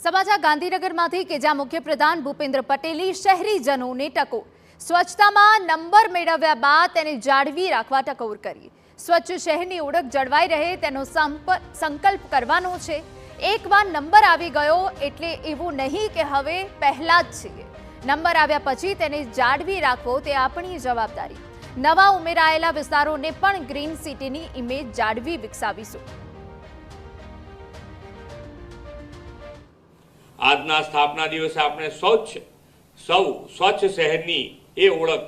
સમાચાર ગાંધીનગરમાંથી કે જ્યાં મુખ્યપ્રધાન ભૂપેન્દ્ર પટેલે શહેરીજનોને ટકોર સ્વચ્છતામાં નંબર મેળવ્યા બાદ તેને જાળવી રાખવા ટકોર કરી। સ્વચ્છ શહેરની ઓળખ જળવાઈ રહે તેનો સંકલ્પ કરવાનો છે। એકવાર નંબર આવી ગયો એટલે એવું નહીં કે હવે પહેલા જ છીએ। નંબર આવ્યા પછી તેને જાળવી રાખવો તે આપણી જવાબદારી। નવા ઉમેરાયેલા વિસ્તારોને પણ ગ્રીન સિટીની ઇમેજ જાળવી વિકસાવીશું। આજના સ્થાપના દિવસે આપણે સ્વચ્છ શહેરની એ ઓળખ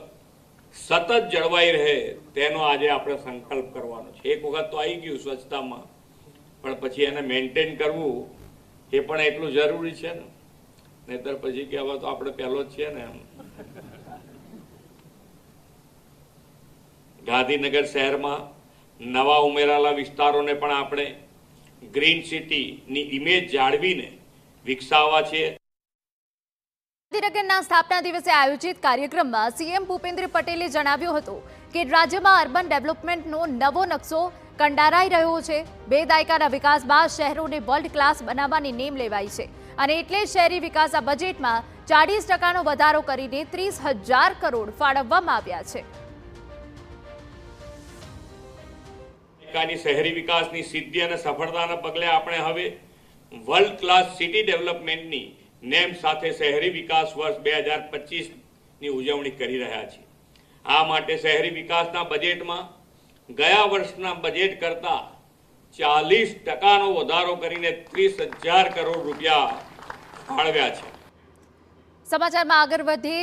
સતત જળવાઈ રહે તેનો આજે આપણે સંકલ્પ કરવાનો છે। એક વખત તો આવી ગયું સ્વચ્છતામાં, પણ પછી એને મેન્ટેન કરવું એ પણ એટલું જરૂરી છે ને, નહીતર પછી કે હવે તો આપણે પહેલો જ છીએ ને એમ। ગાંધીનગર શહેરમાં નવા ઉમેરાયેલા વિસ્તારોને પણ આપણે ગ્રીન સિટીની ઇમેજ જાળવીને વિકસાવવા છે। ગાંધીનગરના સ્થાપના દિવસે આયોજિત કાર્યક્રમમાં સીએમ ભૂપેન્દ્ર પટેલે જણાવ્યું હતું કે રાજ્યમાં અર્બન ડેવલપમેન્ટનો નવો નકશો કંડારાઈ રહ્યો છે। 2 દાયકાના વિકાસ બાદ શહેરોને વર્લ્ડ ક્લાસ બનાવવાની નેમ લેવાઈ છે અને એટલે શહેરી વિકાસના બજેટમાં 40% વધારો કરીને 30,000 કરોડ ફાળવવામાં આવ્યા છે। શહેરી વિકાસની સિદ્ધિ અને સફળતાના પગલે આપણે હવે વર્લ્ડ ક્લાસ સિટી ડેવલપમેન્ટની નેમ સાથે શહેરી વિકાસ વર્ષ 2025ની ઉજવણી કરી રહ્યા છીએ। આ માટે શહેરી વિકાસના બજેટમાં ગયા વર્ષના બજેટ કરતા 40%નો વધારો કરીને 30,000 કરોડ રૂપિયા ફાળવ્યા છે। સમાચારમાં આગળ વધીએ